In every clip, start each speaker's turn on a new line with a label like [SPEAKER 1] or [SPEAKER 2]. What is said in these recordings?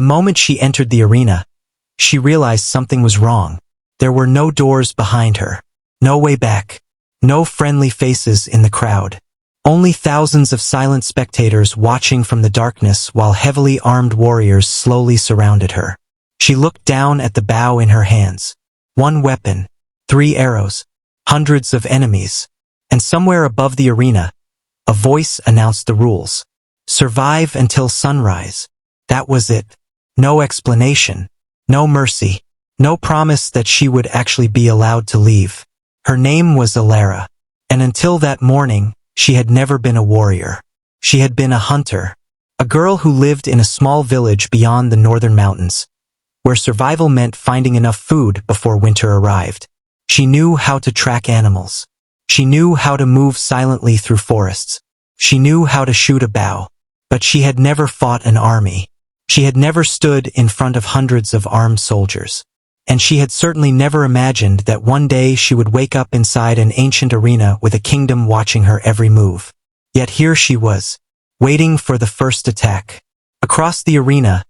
[SPEAKER 1] moment she entered the arena, she realized something was wrong. There were no doors behind her, no way back, no friendly faces in the crowd. Only thousands of silent spectators watching from the darkness while heavily armed warriors slowly surrounded her. She looked down at the bow in her hands. One weapon, 3 arrows, hundreds of enemies, and somewhere above the arena, a voice announced the rules. Survive until sunrise. That was it. No explanation, no mercy, no promise that she would actually be allowed to leave. Her name was Elara, and until that morning, she had never been a warrior. She had been a hunter, a girl who lived in a small village beyond the northern mountains, where survival meant finding enough food before winter arrived. She knew how to track animals. She knew how to move silently through forests. She knew how to shoot a bow, but she had never fought an army. She had never stood in front of hundreds of armed soldiers. And she had certainly never imagined that one day she would wake up inside an ancient arena with a kingdom watching her every move. Yet here she was, waiting for the first attack. Across the arena,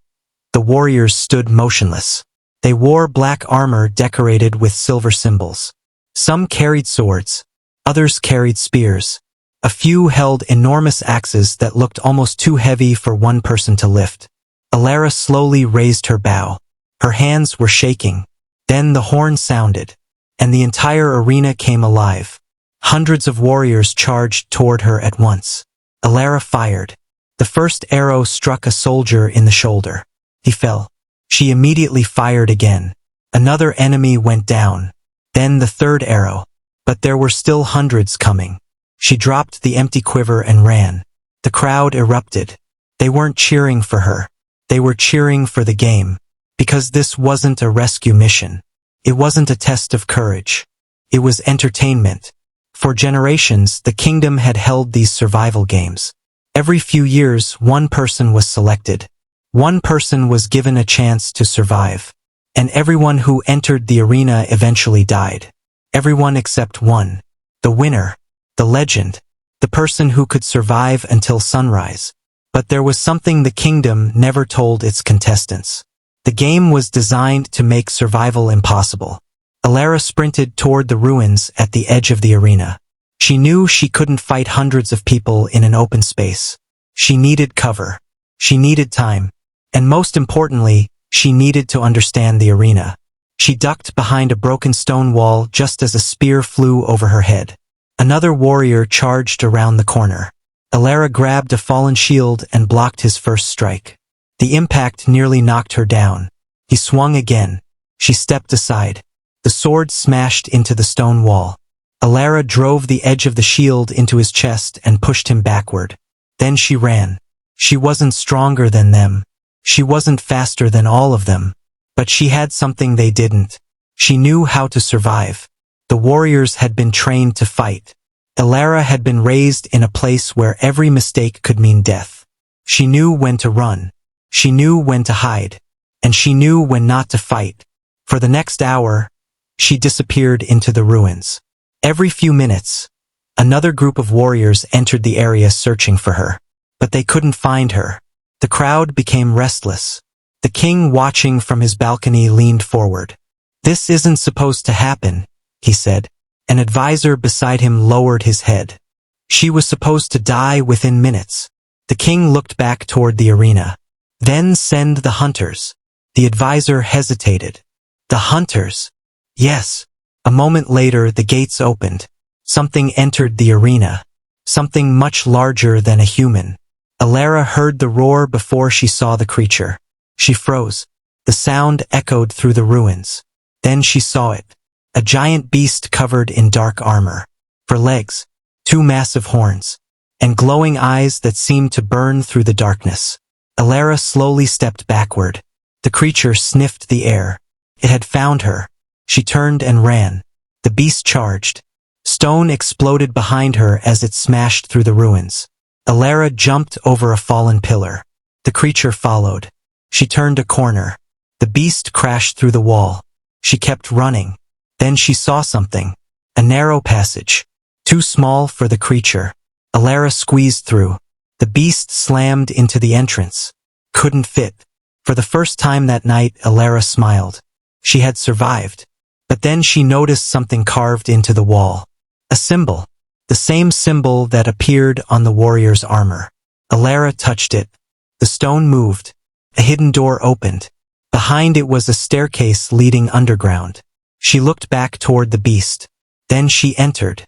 [SPEAKER 1] the warriors stood motionless. They wore black armor decorated with silver symbols. Some carried swords, others carried spears. A few held enormous axes that looked almost too heavy for one person to lift. Elara slowly raised her bow. Her hands were shaking. Then the horn sounded, and the entire arena came alive. Hundreds of warriors charged toward her at once. Elara fired. The first arrow struck a soldier in the shoulder. He fell. She immediately fired again. Another enemy went down. Then the third arrow. But there were still hundreds coming. She dropped the empty quiver and ran. The crowd erupted. They weren't cheering for her. They were cheering for the game. Because this wasn't a rescue mission. It wasn't a test of courage. It was entertainment. For generations, the kingdom had held these survival games. Every few years, one person was selected. One person was given a chance to survive. And everyone who entered the arena eventually died. Everyone except one. The winner. The legend. The person who could survive until sunrise. But there was something the kingdom never told its contestants. The game was designed to make survival impossible. Elara sprinted toward the ruins at the edge of the arena. She knew she couldn't fight hundreds of people in an open space. She needed cover. She needed time. And most importantly, she needed to understand the arena. She ducked behind a broken stone wall just as a spear flew over her head. Another warrior charged around the corner. Elara grabbed a fallen shield and blocked his first strike. The impact nearly knocked her down. He swung again. She stepped aside. The sword smashed into the stone wall. Elara drove the edge of the shield into his chest and pushed him backward. Then she ran. She wasn't stronger than them. She wasn't faster than all of them. But she had something they didn't. She knew how to survive. The warriors had been trained to fight. Elara had been raised in a place where every mistake could mean death. She knew when to run. She knew when to hide, and she knew when not to fight. For the next hour, she disappeared into the ruins. Every few minutes, another group of warriors entered the area searching for her. But they couldn't find her. The crowd became restless. The king, watching from his balcony, leaned forward. "This isn't supposed to happen," he said. An advisor beside him lowered his head. "She was supposed to die within minutes." The king looked back toward the arena. "Then send the hunters." The advisor hesitated. "The hunters?" "Yes." A moment later, the gates opened. Something entered the arena. Something much larger than a human. Elara heard the roar before she saw the creature. She froze. The sound echoed through the ruins. Then she saw it. A giant beast covered in dark armor. For legs, 2 massive horns, and glowing eyes that seemed to burn through the darkness. Elara slowly stepped backward. The creature sniffed the air. It had found her. She turned and ran. The beast charged. Stone exploded behind her as it smashed through the ruins. Elara jumped over a fallen pillar. The creature followed. She turned a corner. The beast crashed through the wall. She kept running. Then she saw something. A narrow passage. Too small for the creature. Elara squeezed through. The beast slammed into the entrance. Couldn't fit. For the first time that night, Elara smiled. She had survived. But then she noticed something carved into the wall. A symbol. The same symbol that appeared on the warrior's armor. Elara touched it. The stone moved. A hidden door opened. Behind it was a staircase leading underground. She looked back toward the beast. Then she entered.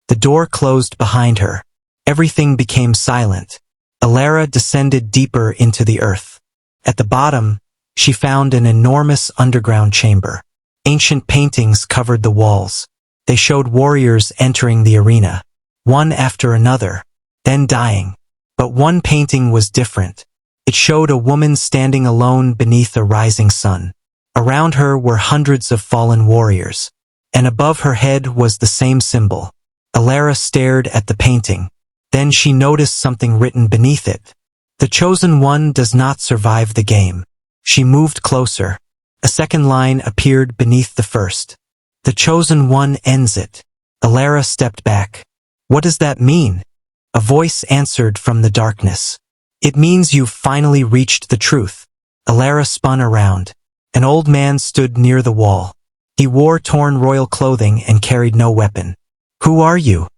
[SPEAKER 1] The door closed behind her. Everything became silent. Elara descended deeper into the earth. At the bottom, she found an enormous underground chamber. Ancient paintings covered the walls. They showed warriors entering the arena, one after another, then dying. But one painting was different. It showed a woman standing alone beneath a rising sun. Around her were hundreds of fallen warriors, and above her head was the same symbol. Elara stared at the painting. Then she noticed something written beneath it. The chosen one does not survive the game. She moved closer. A second line appeared beneath the first. The chosen one ends it. Elara stepped back. What does that mean? A voice answered from the darkness. It means you've finally reached the truth. Elara spun around. An old man stood near the wall. He wore torn royal clothing and carried no weapon. Who are you?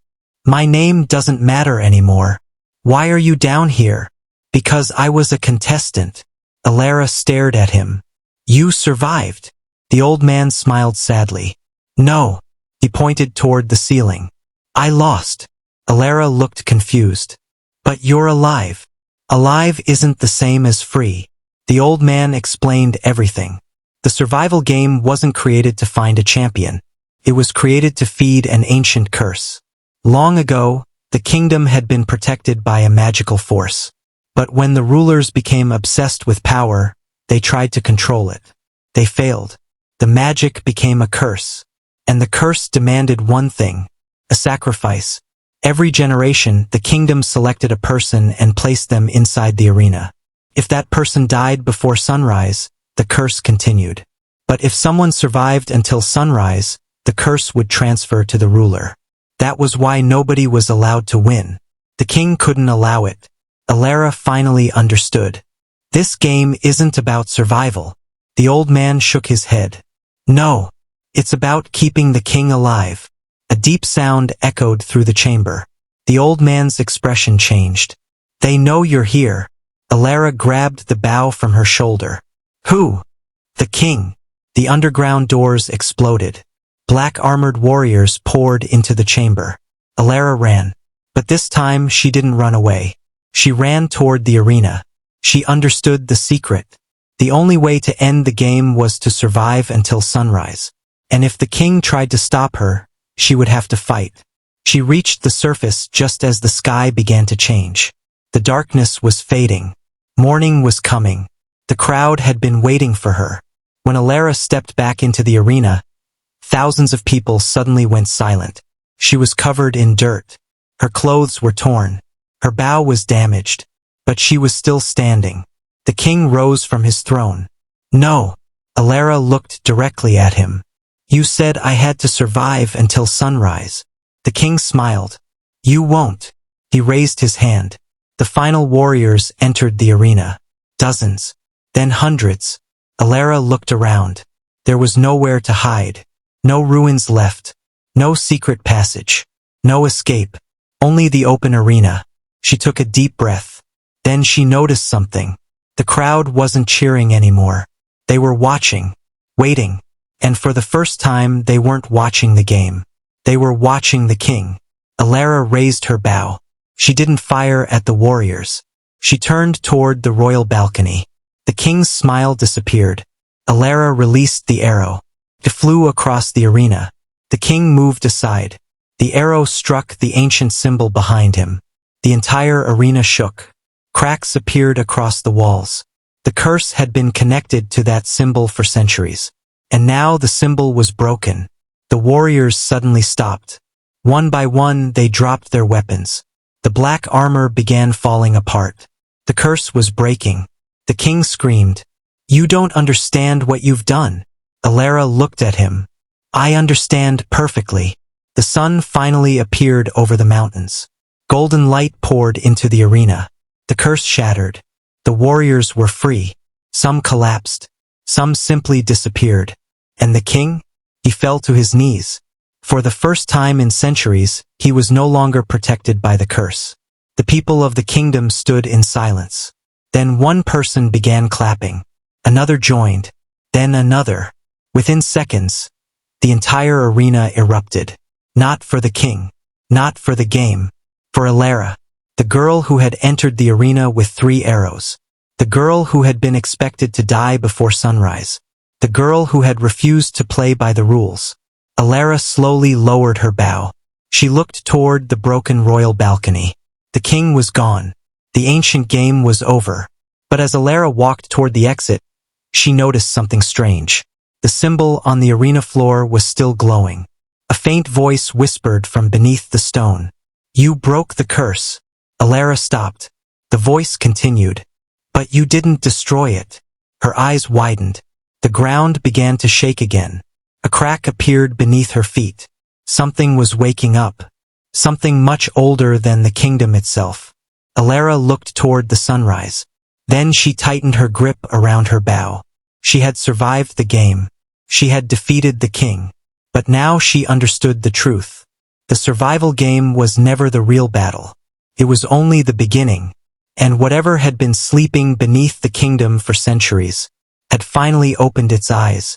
[SPEAKER 1] My name doesn't matter anymore. Why are you down here? Because I was a contestant. Elara stared at him. You survived. The old man smiled sadly. No. He pointed toward the ceiling. I lost. Elara looked confused. But you're alive. Alive isn't the same as free. The old man explained everything. The survival game wasn't created to find a champion. It was created to feed an ancient curse. Long ago, the kingdom had been protected by a magical force. But when the rulers became obsessed with power, they tried to control it. They failed. The magic became a curse. And the curse demanded one thing: a sacrifice. Every generation, the kingdom selected a person and placed them inside the arena. If that person died before sunrise, the curse continued. But if someone survived until sunrise, the curse would transfer to the ruler. That was why nobody was allowed to win. The king couldn't allow it. Elara finally understood. This game isn't about survival. The old man shook his head. No. It's about keeping the king alive. A deep sound echoed through the chamber. The old man's expression changed. They know you're here. Elara grabbed the bow from her shoulder. Who? The king. The underground doors exploded. Black armored warriors poured into the chamber. Elara ran. But this time she didn't run away. She ran toward the arena. She understood the secret. The only way to end the game was to survive until sunrise. And if the king tried to stop her, she would have to fight. She reached the surface just as the sky began to change. The darkness was fading. Morning was coming. The crowd had been waiting for her. When Elara stepped back into the arena, thousands of people suddenly went silent. She was covered in dirt. Her clothes were torn. Her bow was damaged. But she was still standing. The king rose from his throne. No. Elara looked directly at him. You said I had to survive until sunrise. The king smiled. You won't. He raised his hand. The final warriors entered the arena. Dozens. Then hundreds. Elara looked around. There was nowhere to hide. No ruins left. No secret passage. No escape. Only the open arena. She took a deep breath. Then she noticed something. The crowd wasn't cheering anymore. They were watching. Waiting. And for the first time, they weren't watching the game. They were watching the king. Elara raised her bow. She didn't fire at the warriors. She turned toward the royal balcony. The king's smile disappeared. Elara released the arrow. It flew across the arena. The king moved aside. The arrow struck the ancient symbol behind him. The entire arena shook. Cracks appeared across the walls. The curse had been connected to that symbol for centuries. And now the symbol was broken. The warriors suddenly stopped. One by one, they dropped their weapons. The black armor began falling apart. The curse was breaking. The king screamed, "You don't understand what you've done." Elara looked at him. "I understand perfectly." The sun finally appeared over the mountains. Golden light poured into the arena. The curse shattered. The warriors were free. Some collapsed. Some simply disappeared. And the king? He fell to his knees. For the first time in centuries, he was no longer protected by the curse. The people of the kingdom stood in silence. Then one person began clapping. Another joined. Then another. Within seconds, the entire arena erupted. Not for the king. Not for the game. For Elara, the girl who had entered the arena with 3 arrows. The girl who had been expected to die before sunrise. The girl who had refused to play by the rules. Elara slowly lowered her bow. She looked toward the broken royal balcony. The king was gone. The ancient game was over. But as Elara walked toward the exit, she noticed something strange. The symbol on the arena floor was still glowing. A faint voice whispered from beneath the stone. "You broke the curse." Elara stopped. The voice continued. "But you didn't destroy it." Her eyes widened. The ground began to shake again. A crack appeared beneath her feet. Something was waking up. Something much older than the kingdom itself. Elara looked toward the sunrise. Then she tightened her grip around her bow. She had survived the game. She had defeated the king. But now she understood the truth. The survival game was never the real battle. It was only the beginning. And whatever had been sleeping beneath the kingdom for centuries had finally opened its eyes.